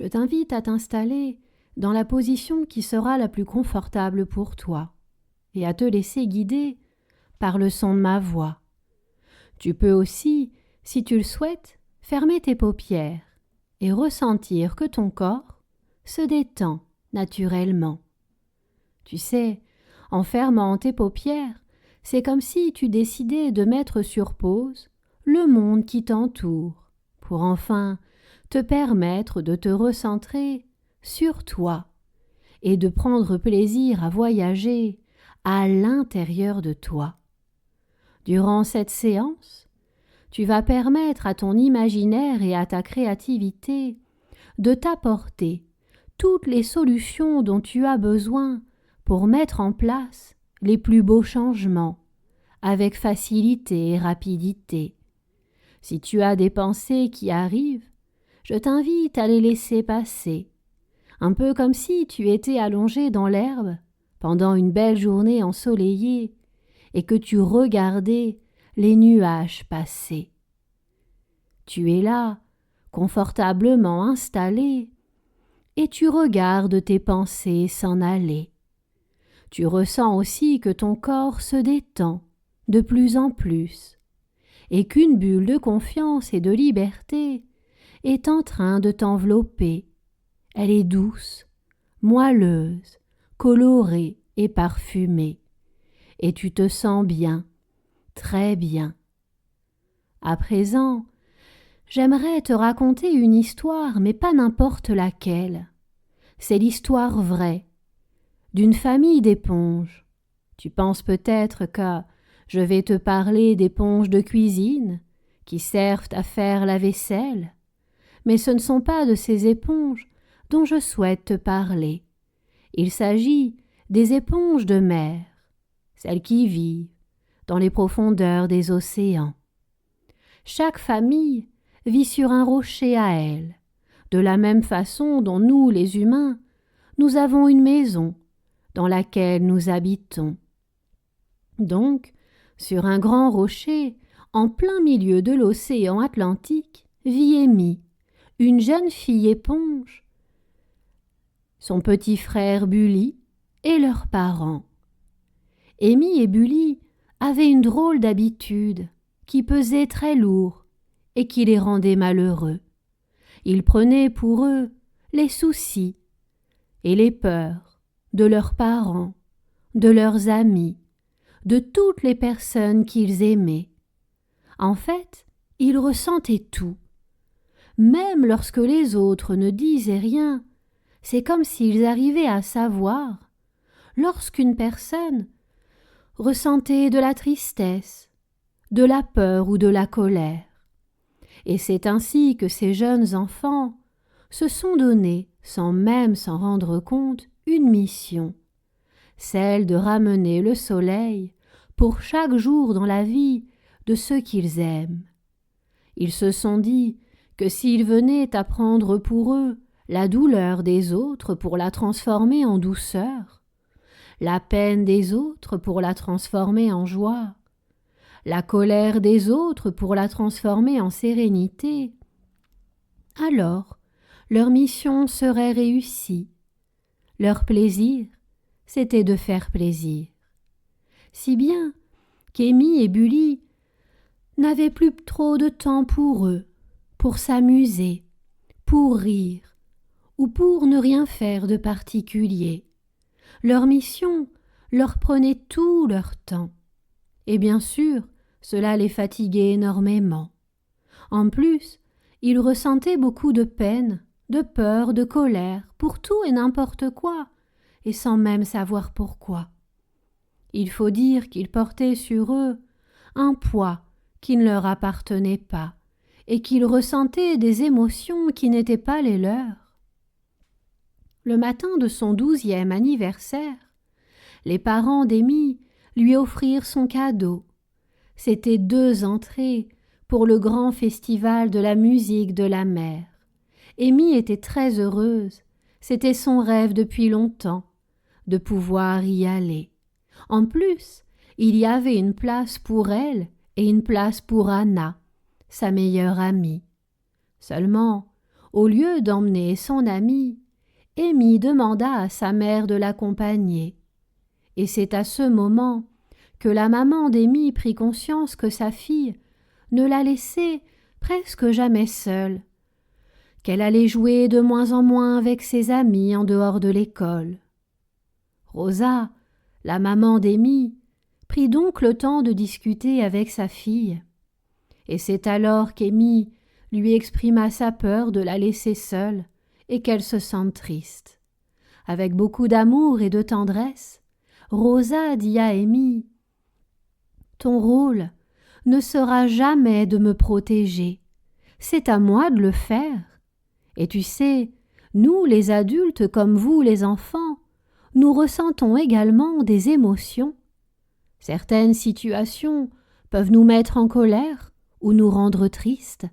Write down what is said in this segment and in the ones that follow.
Je t'invite à t'installer dans la position qui sera la plus confortable pour toi et à te laisser guider par le son de ma voix. Tu peux aussi, si tu le souhaites, fermer tes paupières et ressentir que ton corps se détend naturellement. Tu sais, en fermant tes paupières, c'est comme si tu décidais de mettre sur pause le monde qui t'entoure pour enfin te permettre de te recentrer sur toi et de prendre plaisir à voyager à l'intérieur de toi. Durant cette séance, tu vas permettre à ton imaginaire et à ta créativité de t'apporter toutes les solutions dont tu as besoin pour mettre en place les plus beaux changements avec facilité et rapidité. Si tu as des pensées qui arrivent, je t'invite à les laisser passer, un peu comme si tu étais allongé dans l'herbe pendant une belle journée ensoleillée et que tu regardais les nuages passer. Tu es là, confortablement installé, et tu regardes tes pensées s'en aller. Tu ressens aussi que ton corps se détend de plus en plus, et qu'une bulle de confiance et de liberté est en train de t'envelopper. Elle est douce, moelleuse, colorée et parfumée, et tu te sens bien, très bien. À présent, j'aimerais te raconter une histoire, mais pas n'importe laquelle. C'est l'histoire vraie d'une famille d'éponges. Tu penses peut-être que je vais te parler d'éponges de cuisine qui servent à faire la vaisselle, mais ce ne sont pas de ces éponges dont je souhaite te parler. Il s'agit des éponges de mer, celles qui vivent dans les profondeurs des océans. Chaque famille vit sur un rocher à elle, de la même façon dont nous, les humains, nous avons une maison dans laquelle nous habitons. Donc, sur un grand rocher, en plein milieu de l'océan Atlantique, vit Amy, une jeune fille éponge, son petit frère Bully et leurs parents. Amy et Bully avaient une drôle d'habitude qui pesait très lourd et qui les rendait malheureux. Ils prenaient pour eux les soucis et les peurs de leurs parents, de leurs amis, de toutes les personnes qu'ils aimaient. En fait, ils ressentaient tout. Même lorsque les autres ne disaient rien, c'est comme s'ils arrivaient à savoir lorsqu'une personne ressentait de la tristesse, de la peur ou de la colère. Et c'est ainsi que ces jeunes enfants se sont donnés, sans même s'en rendre compte, une mission, celle de ramener le soleil pour chaque jour dans la vie de ceux qu'ils aiment. Ils se sont dit que s'ils venaient à prendre pour eux la douleur des autres pour la transformer en douceur, la peine des autres pour la transformer en joie, la colère des autres pour la transformer en sérénité, alors leur mission serait réussie. Leur plaisir, c'était de faire plaisir. Si bien qu'Amy et Bully n'avaient plus trop de temps pour eux, pour s'amuser, pour rire, ou pour ne rien faire de particulier. Leur mission leur prenait tout leur temps. Et bien sûr, cela les fatiguait énormément. En plus, ils ressentaient beaucoup de peine, de peur, de colère, pour tout et n'importe quoi, et sans même savoir pourquoi. Il faut dire qu'ils portaient sur eux un poids qui ne leur appartenait pas, et qu'ils ressentaient des émotions qui n'étaient pas les leurs. Le matin de son 12e anniversaire, les parents d'Amy lui offrirent son cadeau. C'étaient 2 entrées pour le grand festival de la musique de la mer. Amy était très heureuse. C'était son rêve depuis longtemps de pouvoir y aller. En plus, il y avait une place pour elle et une place pour Anna, sa meilleure amie. Seulement, Au lieu d'emmener son amie, Amy demanda à sa mère de l'accompagner. Et c'est à ce moment que la maman d'Amy prit conscience que sa fille ne la laissait presque jamais seule, qu'elle allait jouer de moins en moins avec ses amis en dehors de l'école. Rosa, la maman d'Amy, prit donc le temps de discuter avec sa fille. Et c'est alors qu'Amy lui exprima sa peur de la laisser seule et qu'elle se sente triste. Avec beaucoup d'amour et de tendresse, Rosa dit à Amy « Ton rôle ne sera jamais de me protéger, c'est à moi de le faire. Et tu sais, nous les adultes comme vous les enfants, nous ressentons également des émotions. Certaines situations peuvent nous mettre en colère ou nous rendre tristes.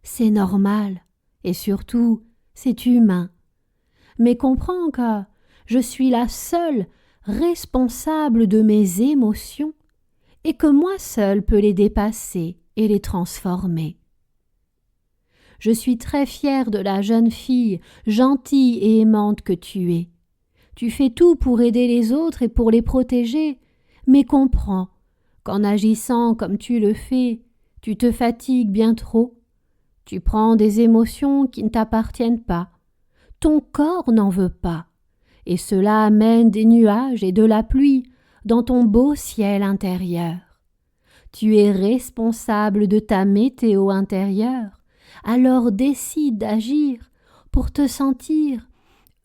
C'est normal et surtout c'est humain. Mais comprends que je suis la seule responsable de mes émotions et que moi seule peux les dépasser et les transformer. Je suis très fière de la jeune fille gentille et aimante que tu es. Tu fais tout pour aider les autres et pour les protéger, mais comprends qu'en agissant comme tu le fais, tu te fatigues bien trop. Tu prends des émotions qui ne t'appartiennent pas. Ton corps n'en veut pas, et cela amène des nuages et de la pluie dans ton beau ciel intérieur. Tu es responsable de ta météo intérieure, alors décide d'agir pour te sentir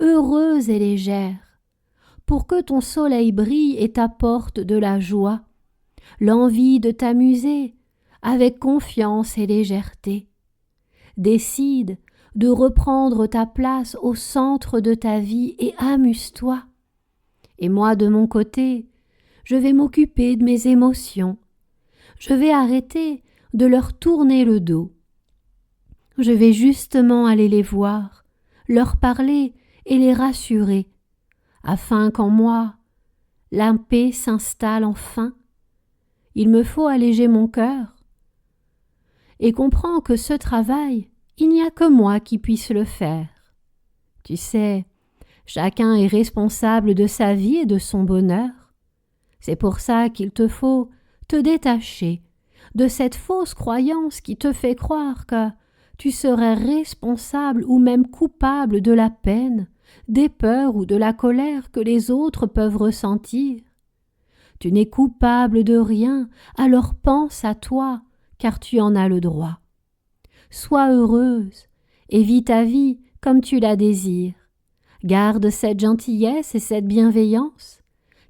heureuse et légère, pour que ton soleil brille et t'apporte de la joie, l'envie de t'amuser avec confiance et légèreté. Décide de reprendre ta place au centre de ta vie et amuse-toi. Et moi, de mon côté, je vais m'occuper de mes émotions. Je vais arrêter de leur tourner le dos. Je vais justement aller les voir, leur parler et les rassurer, afin qu'en moi, la paix s'installe enfin. Il me faut alléger mon cœur. Et comprends que ce travail, il n'y a que moi qui puisse le faire. Tu sais, chacun est responsable de sa vie et de son bonheur. C'est pour ça qu'il te faut te détacher de cette fausse croyance qui te fait croire que tu serais responsable ou même coupable de la peine, des peurs ou de la colère que les autres peuvent ressentir. Tu n'es coupable de rien, alors pense à toi, car tu en as le droit. Sois heureuse et vis ta vie comme tu la désires. Garde cette gentillesse et cette bienveillance,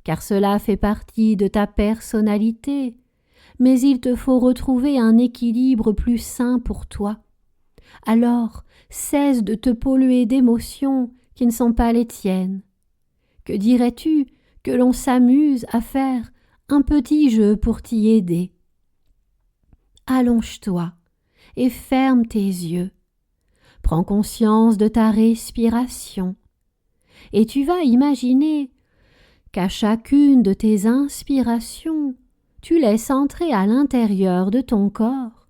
car cela fait partie de ta personnalité, mais il te faut retrouver un équilibre plus sain pour toi. Alors, cesse de te polluer d'émotions qui ne sont pas les tiennes. Que dirais-tu que l'on s'amuse à faire un petit jeu pour t'y aider? Allonge-toi et ferme tes yeux. Prends conscience de ta respiration et tu vas imaginer qu'à chacune de tes inspirations, tu laisses entrer à l'intérieur de ton corps,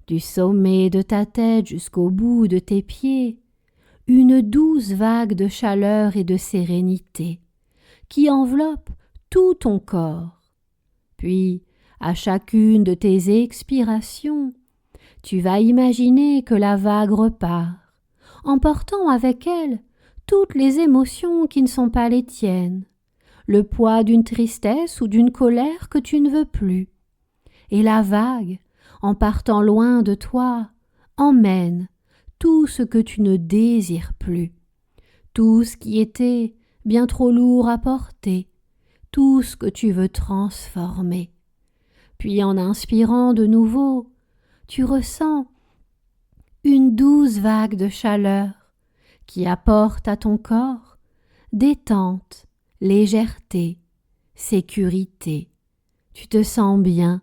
du sommet de ta tête jusqu'au bout de tes pieds, une douce vague de chaleur et de sérénité qui enveloppe tout ton corps. Puis, à chacune de tes expirations, tu vas imaginer que la vague repart, emportant avec elle toutes les émotions qui ne sont pas les tiennes, le poids d'une tristesse ou d'une colère que tu ne veux plus. Et la vague, en partant loin de toi, emmène tout ce que tu ne désires plus, tout ce qui était bien trop lourd à porter, tout ce que tu veux transformer. Puis en inspirant de nouveau, tu ressens une douce vague de chaleur qui apporte à ton corps détente, légèreté, sécurité. Tu te sens bien,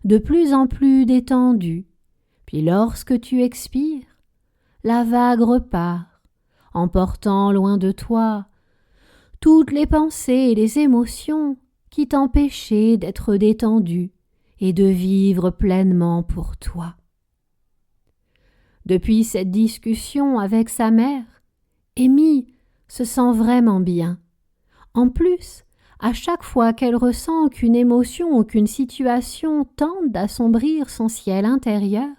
de plus en plus détendu. Puis lorsque tu expires, la vague repart, emportant loin de toi toutes les pensées et les émotions qui t'empêchaient d'être détendu et de vivre pleinement pour toi. Depuis cette discussion avec sa mère, Amy se sent vraiment bien. En plus, à chaque fois qu'elle ressent qu'une émotion ou qu'une situation tente d'assombrir son ciel intérieur,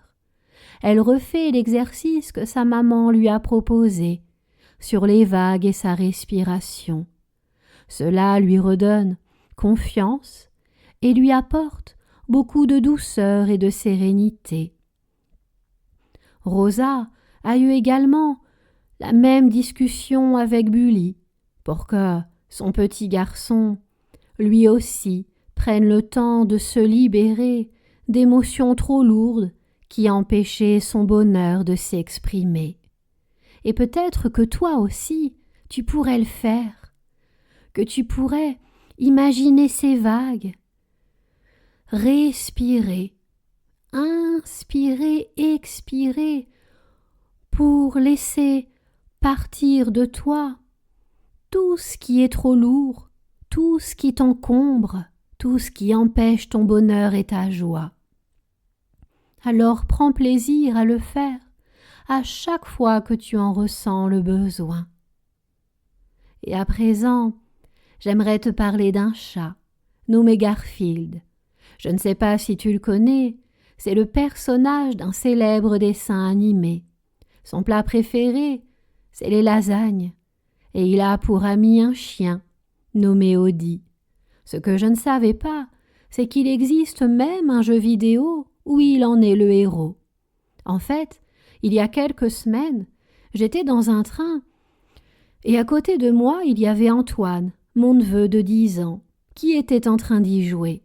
elle refait l'exercice que sa maman lui a proposé sur les vagues et sa respiration. Cela lui redonne confiance et lui apporte beaucoup de douceur et de sérénité. Rosa a eu également la même discussion avec Bully pour que son petit garçon, lui aussi, prenne le temps de se libérer d'émotions trop lourdes qui empêchaient son bonheur de s'exprimer. Et peut-être que toi aussi, tu pourrais le faire, que tu pourrais imaginer ces vagues, respirer, inspirer, expirer, pour laisser partir de toi tout ce qui est trop lourd, tout ce qui t'encombre, tout ce qui empêche ton bonheur et ta joie. Alors prends plaisir à le faire à chaque fois que tu en ressens le besoin. Et à présent, j'aimerais te parler d'un chat nommé Garfield. Je ne sais pas si tu le connais, c'est le personnage d'un célèbre dessin animé. Son plat préféré, c'est les lasagnes, et il a pour ami un chien nommé Odie. Ce que je ne savais pas, c'est qu'il existe même un jeu vidéo où il en est le héros. En fait, il y a quelques semaines, j'étais dans un train, et à côté de moi, il y avait Antoine, mon neveu de 10 ans, qui était en train d'y jouer.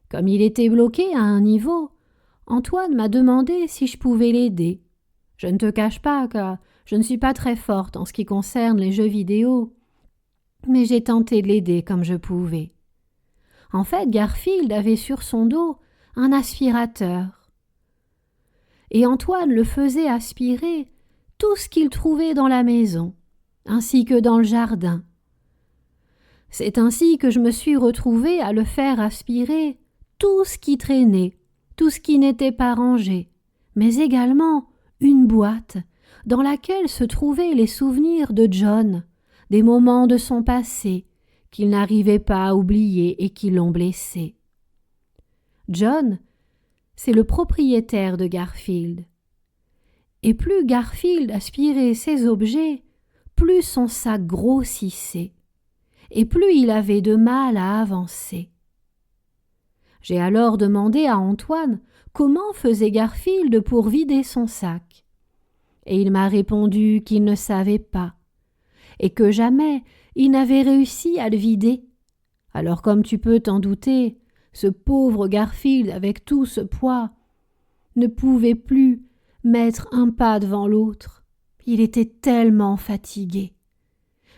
Comme il était bloqué à un niveau, Antoine m'a demandé si je pouvais l'aider. Je ne te cache pas que je ne suis pas très forte en ce qui concerne les jeux vidéo, mais j'ai tenté de l'aider comme je pouvais. En fait, Garfield avait sur son dos un aspirateur. Et Antoine le faisait aspirer tout ce qu'il trouvait dans la maison, ainsi que dans le jardin. C'est ainsi que je me suis retrouvée à le faire aspirer tout ce qui traînait, tout ce qui n'était pas rangé, mais également une boîte dans laquelle se trouvaient les souvenirs de John, des moments de son passé qu'il n'arrivait pas à oublier et qui l'ont blessé. John, c'est le propriétaire de Garfield. Et plus Garfield aspirait ses objets, plus son sac grossissait, et plus il avait de mal à avancer. J'ai alors demandé à Antoine comment faisait Garfield pour vider son sac. Et il m'a répondu qu'il ne savait pas, et que jamais il n'avait réussi à le vider. Alors comme tu peux t'en douter, ce pauvre Garfield avec tout ce poids ne pouvait plus mettre un pas devant l'autre. Il était tellement fatigué.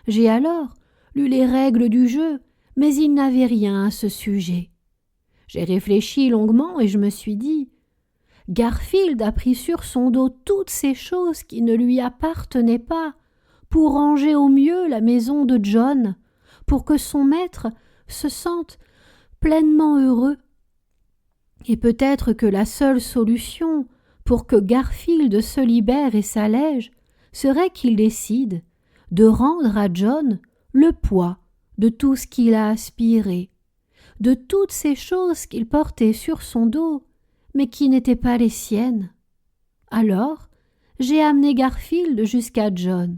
J'ai alors lu les règles du jeu, mais il n'avait rien à ce sujet. J'ai réfléchi longuement et je me suis dit « Garfield a pris sur son dos toutes ces choses qui ne lui appartenaient pas pour ranger au mieux la maison de John, pour que son maître se sente pleinement heureux. Et peut-être que la seule solution pour que Garfield se libère et s'allège serait qu'il décide de rendre à John le poids de tout ce qu'il a aspiré, de toutes ces choses qu'il portait sur son dos, mais qui n'étaient pas les siennes. Alors, j'ai amené Garfield jusqu'à John,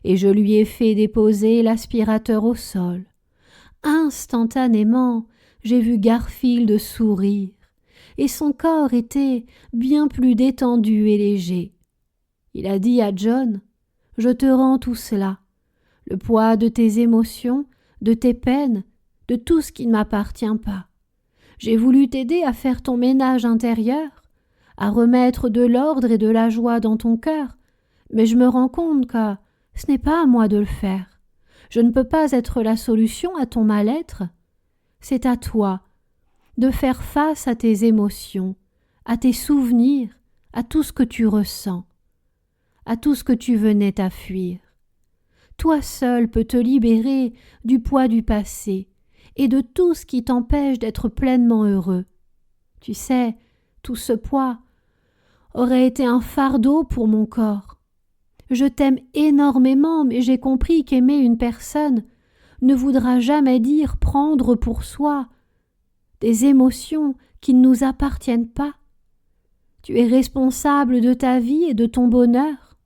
et je lui ai fait déposer l'aspirateur au sol. Instantanément, j'ai vu Garfield sourire, et son corps était bien plus détendu et léger. Il a dit à John « Je te rends tout cela, le poids de tes émotions, de tes peines, de tout ce qui ne m'appartient pas. J'ai voulu t'aider à faire ton ménage intérieur, à remettre de l'ordre et de la joie dans ton cœur, mais je me rends compte que ce n'est pas à moi de le faire. Je ne peux pas être la solution à ton mal-être. C'est à toi de faire face à tes émotions, à tes souvenirs, à tout ce que tu ressens, à tout ce que tu venais à fuir. Toi seul peux te libérer du poids du passé et de tout ce qui t'empêche d'être pleinement heureux. Tu sais, tout ce poids aurait été un fardeau pour mon corps. Je t'aime énormément, mais j'ai compris qu'aimer une personne ne voudra jamais dire prendre pour soi des émotions qui ne nous appartiennent pas. Tu es responsable de ta vie et de ton bonheur.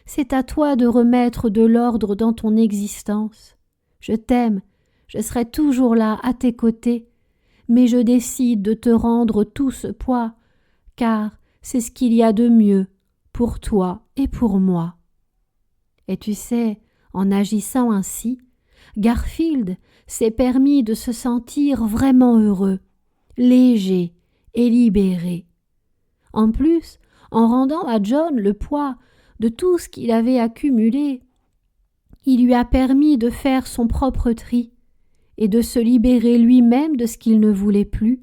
C'est à toi de remettre de l'ordre dans ton existence. Je t'aime, je serai toujours là à tes côtés, mais je décide de te rendre tout ce poids, car c'est ce qu'il y a de mieux pour toi et pour moi. Et tu sais, en agissant ainsi, Garfield s'est permis de se sentir vraiment heureux, léger et libéré. En plus, en rendant à John le poids de tout ce qu'il avait accumulé, il lui a permis de faire son propre tri et de se libérer lui-même de ce qu'il ne voulait plus.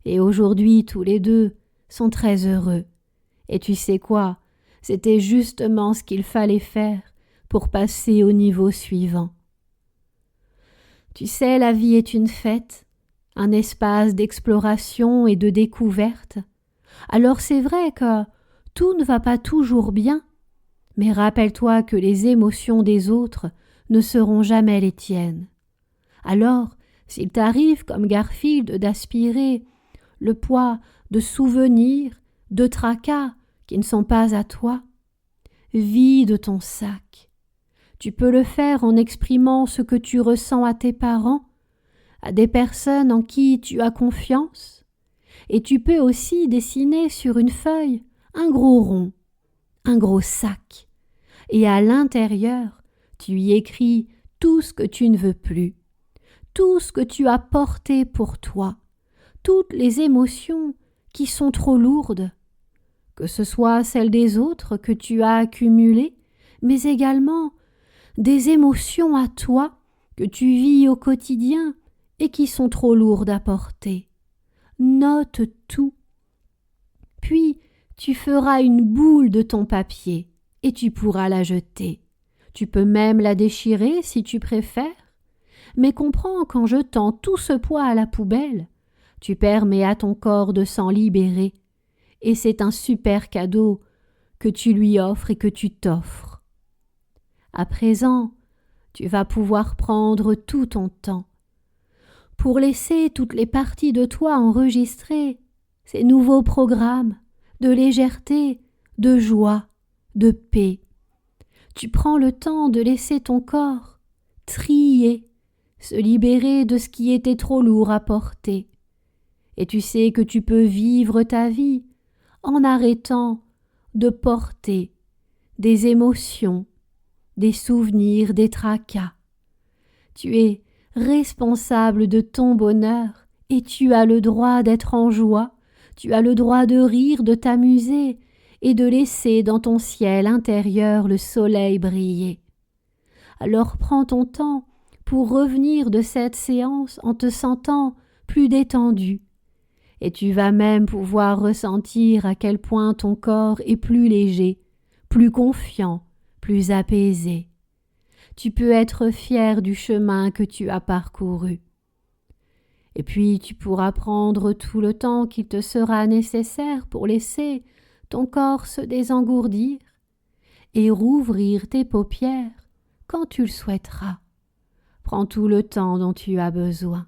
Et aujourd'hui, tous les deux sont très heureux. Et tu sais quoi? C'était justement ce qu'il fallait faire pour passer au niveau suivant. Tu sais, la vie est une fête, un espace d'exploration et de découverte. Alors c'est vrai que tout ne va pas toujours bien, mais rappelle-toi que les émotions des autres ne seront jamais les tiennes. Alors, s'il t'arrive comme Garfield d'aspirer le poids de souvenirs, de tracas qui ne sont pas à toi, vide ton sac. Tu peux le faire en exprimant ce que tu ressens à tes parents, à des personnes en qui tu as confiance, et tu peux aussi dessiner sur une feuille un gros rond, un gros sac, et à l'intérieur, tu y écris tout ce que tu ne veux plus, tout ce que tu as porté pour toi, toutes les émotions qui sont trop lourdes, que ce soit celles des autres que tu as accumulées, mais également des émotions à toi que tu vis au quotidien et qui sont trop lourdes à porter. Note tout. Puis tu feras une boule de ton papier et tu pourras la jeter. Tu peux même la déchirer si tu préfères, mais comprends qu'en jetant tout ce poids à la poubelle, tu permets à ton corps de s'en libérer, et c'est un super cadeau que tu lui offres et que tu t'offres. À présent, tu vas pouvoir prendre tout ton temps pour laisser toutes les parties de toi enregistrer ces nouveaux programmes de légèreté, de joie, de paix. Tu prends le temps de laisser ton corps trier, se libérer de ce qui était trop lourd à porter. Et tu sais que tu peux vivre ta vie en arrêtant de porter des émotions, des souvenirs, des tracas. Tu es responsable de ton bonheur et tu as le droit d'être en joie, tu as le droit de rire, de t'amuser et de laisser dans ton ciel intérieur le soleil briller. Alors prends ton temps pour revenir de cette séance en te sentant plus détendu, et tu vas même pouvoir ressentir à quel point ton corps est plus léger, plus confiant, plus apaisé. Tu peux être fier du chemin que tu as parcouru. Et puis tu pourras prendre tout le temps qu'il te sera nécessaire pour laisser ton corps se désengourdir et rouvrir tes paupières quand tu le souhaiteras. Prends tout le temps dont tu as besoin.